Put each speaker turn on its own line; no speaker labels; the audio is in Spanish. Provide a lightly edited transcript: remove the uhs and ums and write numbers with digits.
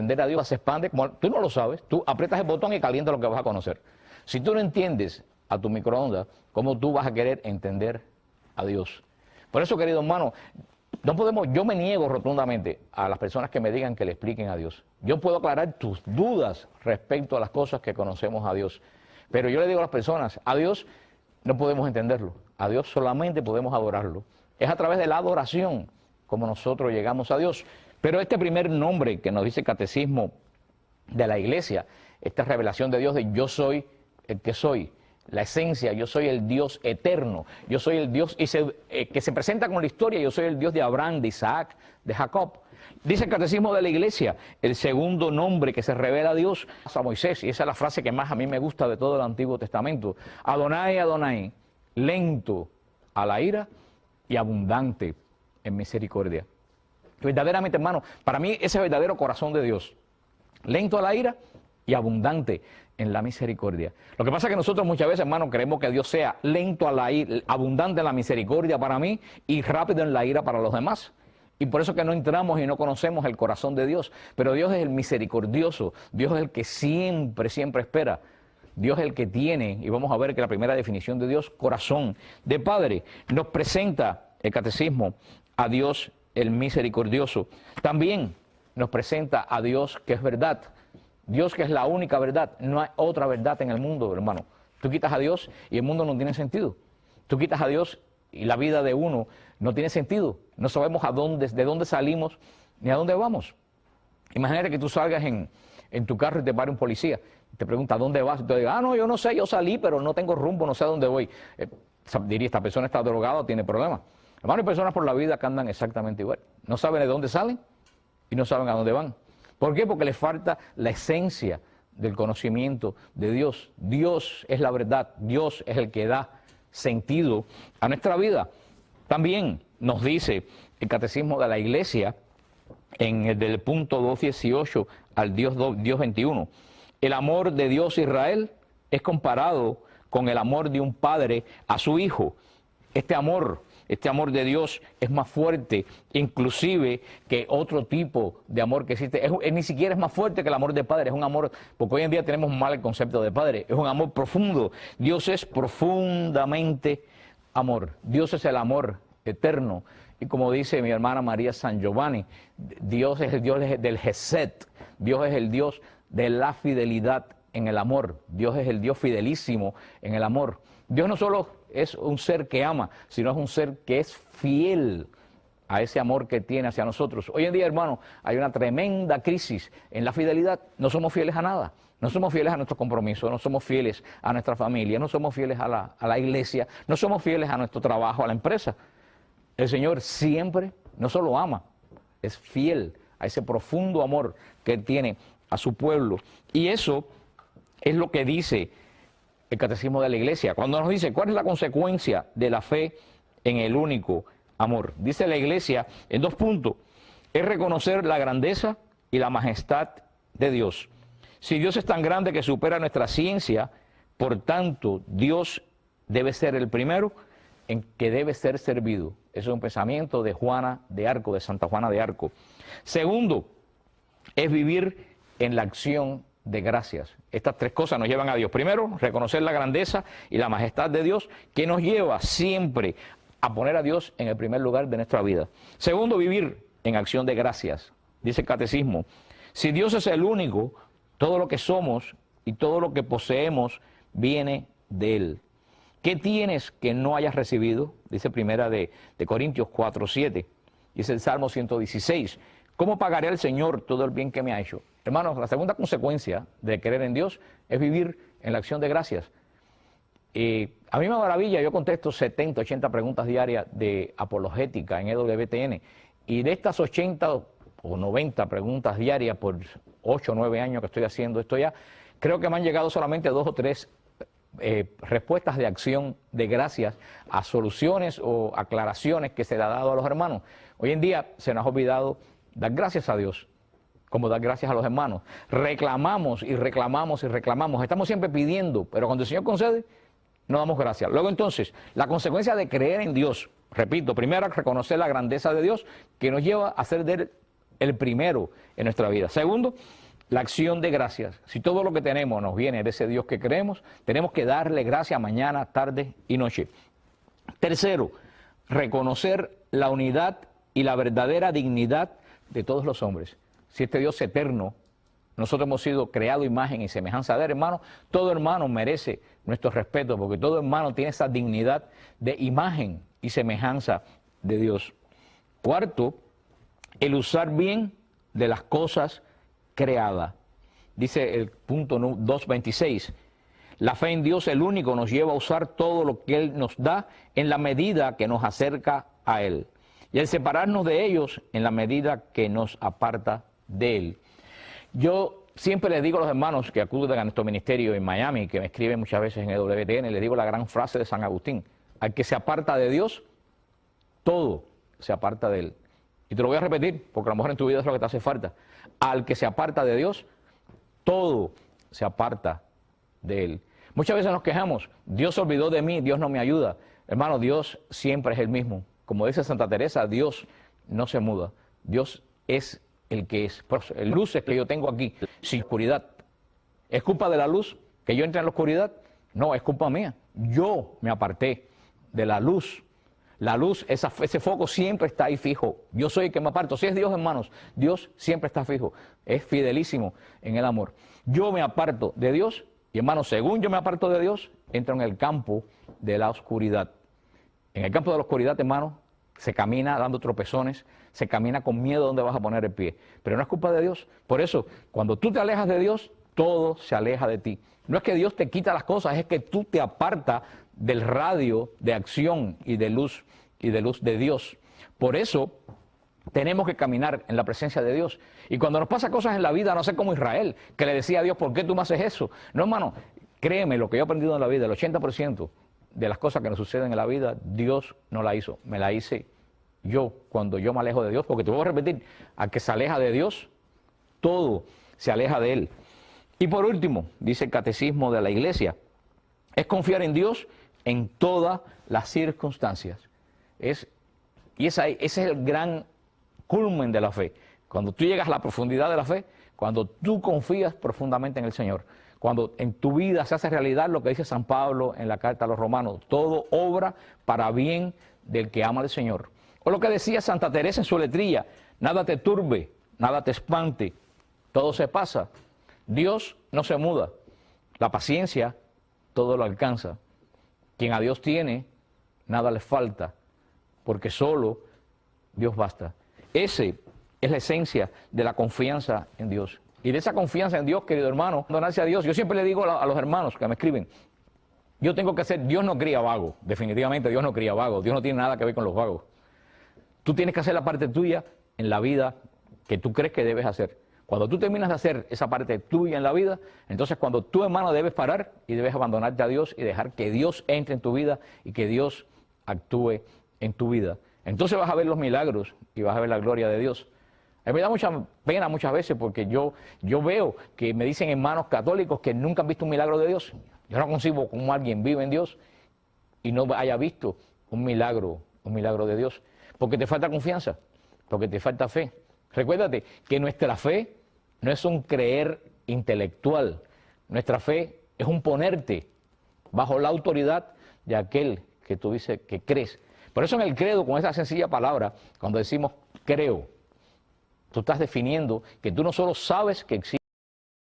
entender a Dios se expande, como tú no lo sabes, tú aprietas el botón y calientas lo que vas a conocer. Si tú no entiendes a tu microondas, ¿cómo tú vas a querer entender a Dios? Por eso, querido hermano, no podemos, yo me niego rotundamente a las personas que me digan que le expliquen a Dios. Yo puedo aclarar tus dudas respecto a las cosas que conocemos a Dios. Pero yo le digo a las personas, a Dios no podemos entenderlo. A Dios solamente podemos adorarlo. Es a través de la adoración como nosotros llegamos a Dios. Pero este primer nombre que nos dice el catecismo de la iglesia, esta revelación de Dios de yo soy el que soy, la esencia, yo soy el Dios eterno, yo soy el Dios que se presenta con la historia, yo soy el Dios de Abraham, de Isaac, de Jacob. Dice el catecismo de la iglesia, el segundo nombre que se revela a Dios a Moisés, y esa es la frase que más a mí me gusta de todo el Antiguo Testamento. Adonai, Adonai, lento a la ira y abundante en misericordia. Verdaderamente, hermano, para mí ese es el verdadero corazón de Dios. Lento a la ira y abundante en la misericordia. Lo que pasa es que nosotros muchas veces, hermano, queremos que Dios sea lento a la ira, abundante en la misericordia para mí y rápido en la ira para los demás. Y por eso que no entramos y no conocemos el corazón de Dios. Pero Dios es el misericordioso, Dios es el que siempre, siempre espera. Dios es el que tiene, y vamos a ver que la primera definición de Dios, corazón de Padre, nos presenta el catecismo a Dios el misericordioso. También nos presenta a Dios que es verdad. Dios que es la única verdad. No hay otra verdad en el mundo, hermano. Tú quitas a Dios y el mundo no tiene sentido. Tú quitas a Dios y la vida de uno no tiene sentido. No sabemos de dónde salimos ni a dónde vamos. Imagínate que tú salgas en tu carro y te pare un policía. Te pregunta, ¿a dónde vas? Y tú digas, no, yo no sé, yo salí, pero no tengo rumbo, no sé a dónde voy. Diría, esta persona está drogada o tiene problemas. Hermano, hay personas por la vida que andan exactamente igual. No saben de dónde salen y no saben a dónde van. ¿Por qué? Porque les falta la esencia del conocimiento de Dios. Dios es la verdad, Dios es el que da sentido a nuestra vida. También nos dice el catecismo de la iglesia, del punto 2.18 al Dios 21, el amor de Dios Israel es comparado con el amor de un padre a su hijo. Este amor de Dios es más fuerte, inclusive, que otro tipo de amor que existe. Ni siquiera es más fuerte que el amor de padre, es un amor, porque hoy en día tenemos mal el concepto de padre, es un amor profundo. Dios es profundamente amor. Dios es el amor eterno. Y como dice mi hermana María San Giovanni, Dios es el Dios del Gesed, Dios es el Dios de la fidelidad en el amor, Dios es el Dios fidelísimo en el amor. Dios no solo es un ser que ama, sino es un ser que es fiel a ese amor que tiene hacia nosotros. Hoy en día, hermano, hay una tremenda crisis en la fidelidad. No somos fieles a nada. No somos fieles a nuestro compromiso, no somos fieles a nuestra familia, no somos fieles a la iglesia, no somos fieles a nuestro trabajo, a la empresa. El Señor siempre no solo ama, es fiel a ese profundo amor que Él tiene a su pueblo. Y eso es lo que dice el catecismo de la iglesia, cuando nos dice cuál es la consecuencia de la fe en el único amor. Dice la iglesia en 2 puntos, es reconocer la grandeza y la majestad de Dios. Si Dios es tan grande que supera nuestra ciencia, por tanto Dios debe ser el primero en que debe ser servido. Eso es un pensamiento de Juana de Arco, de Santa Juana de Arco. Segundo, es vivir en la acción de gracias. Estas 3 cosas nos llevan a Dios. Primero, reconocer la grandeza y la majestad de Dios, que nos lleva siempre a poner a Dios en el primer lugar de nuestra vida. Segundo, vivir en acción de gracias. Dice el catecismo, si Dios es el único, todo lo que somos y todo lo que poseemos viene de Él. ¿Qué tienes que no hayas recibido? Dice primera de Corintios 4:7. Dice el Salmo 116. ¿Cómo pagaré al Señor todo el bien que me ha hecho? Hermanos, la segunda consecuencia de creer en Dios es vivir en la acción de gracias. A mí me maravilla, yo contesto 70, 80 preguntas diarias de apologética en EWTN. Y de estas 80 o 90 preguntas diarias por 8 o 9 años que estoy haciendo esto ya, creo que me han llegado solamente 2 o 3 respuestas de acción de gracias a soluciones o aclaraciones que se le ha dado a los hermanos. Hoy en día se nos ha olvidado dar gracias a Dios, como dar gracias a los hermanos. Reclamamos y reclamamos y reclamamos. Estamos siempre pidiendo, pero cuando el Señor concede, no damos gracias. Luego entonces, la consecuencia de creer en Dios, repito, primero reconocer la grandeza de Dios, que nos lleva a hacer de Él el primero en nuestra vida. Segundo, la acción de gracias. Si todo lo que tenemos nos viene de ese Dios que creemos, tenemos que darle gracias mañana, tarde y noche. Tercero, reconocer la unidad y la verdadera dignidad de todos los hombres. Si este Dios eterno, nosotros hemos sido creados imagen y semejanza de él, hermano, todo hermano merece nuestro respeto, porque todo hermano tiene esa dignidad de imagen y semejanza de Dios. Cuarto, el usar bien de las cosas creadas. Dice el punto 2.26, la fe en Dios, el único, nos lleva a usar todo lo que Él nos da en la medida que nos acerca a Él. Y el separarnos de ellos en la medida que nos aparta de Él. Yo siempre les digo a los hermanos que acuden a nuestro ministerio en Miami, que me escriben muchas veces en el WTN, les digo la gran frase de San Agustín: al que se aparta de Dios, todo se aparta de Él. Y te lo voy a repetir, porque a lo mejor en tu vida es lo que te hace falta. Al que se aparta de Dios, todo se aparta de Él. Muchas veces nos quejamos: Dios se olvidó de mí, Dios no me ayuda. Hermano, Dios siempre es el mismo. Como dice Santa Teresa, Dios no se muda. Dios es el que es. El luces que yo tengo aquí, sin oscuridad. ¿Es culpa de la luz que yo entre en la oscuridad? No, es culpa mía. Yo me aparté de la luz. La luz, ese foco siempre está ahí fijo. Yo soy el que me aparto. Si es Dios, hermanos, Dios siempre está fijo. Es fidelísimo en el amor. Yo me aparto de Dios y, hermanos, según yo me aparto de Dios, entro en el campo de la oscuridad. En el campo de la oscuridad, hermano, se camina dando tropezones, se camina con miedo a dónde vas a poner el pie. Pero no es culpa de Dios. Por eso, cuando tú te alejas de Dios, todo se aleja de ti. No es que Dios te quita las cosas, es que tú te apartas del radio de acción y de luz de Dios. Por eso tenemos que caminar en la presencia de Dios. Y cuando nos pasa cosas en la vida, no sé como Israel, que le decía a Dios: ¿por qué tú me haces eso? No, hermano, créeme, lo que yo he aprendido en la vida, el 80% de las cosas que nos suceden en la vida, Dios no la hizo, me la hice yo cuando yo me alejo de Dios. Porque te voy a repetir, al que se aleja de Dios, todo se aleja de Él. Y por último, dice el Catecismo de la Iglesia, es confiar en Dios en todas las circunstancias. Ese es el gran culmen de la fe. Cuando tú llegas a la profundidad de la fe, cuando tú confías profundamente en el Señor, cuando en tu vida se hace realidad lo que dice San Pablo en la carta a los Romanos: todo obra para bien del que ama al Señor. O lo que decía Santa Teresa en su letrilla: nada te turbe, nada te espante, todo se pasa. Dios no se muda, la paciencia todo lo alcanza. Quien a Dios tiene, nada le falta, porque solo Dios basta. Esa es la esencia de la confianza en Dios. Y de esa confianza en Dios, querido hermano, donarse a Dios. Yo siempre le digo a los hermanos que me escriben, yo tengo que hacer, Dios no cría vagos, definitivamente Dios no cría vagos, Dios no tiene nada que ver con los vagos. Tú tienes que hacer la parte tuya en la vida que tú crees que debes hacer. Cuando tú terminas de hacer esa parte tuya en la vida, entonces cuando tú, hermano, debes parar y debes abandonarte a Dios y dejar que Dios entre en tu vida y que Dios actúe en tu vida. Entonces vas a ver los milagros y vas a ver la gloria de Dios. A mí me da mucha pena muchas veces porque yo veo que me dicen hermanos católicos que nunca han visto un milagro de Dios. Yo no concibo cómo alguien vive en Dios y no haya visto un milagro de Dios. Porque te falta confianza, porque te falta fe. Recuérdate que nuestra fe no es un creer intelectual. Nuestra fe es un ponerte bajo la autoridad de aquel que tú dices que crees. Por eso en el credo, con esa sencilla palabra, cuando decimos creo, tú estás definiendo que tú no solo sabes que existe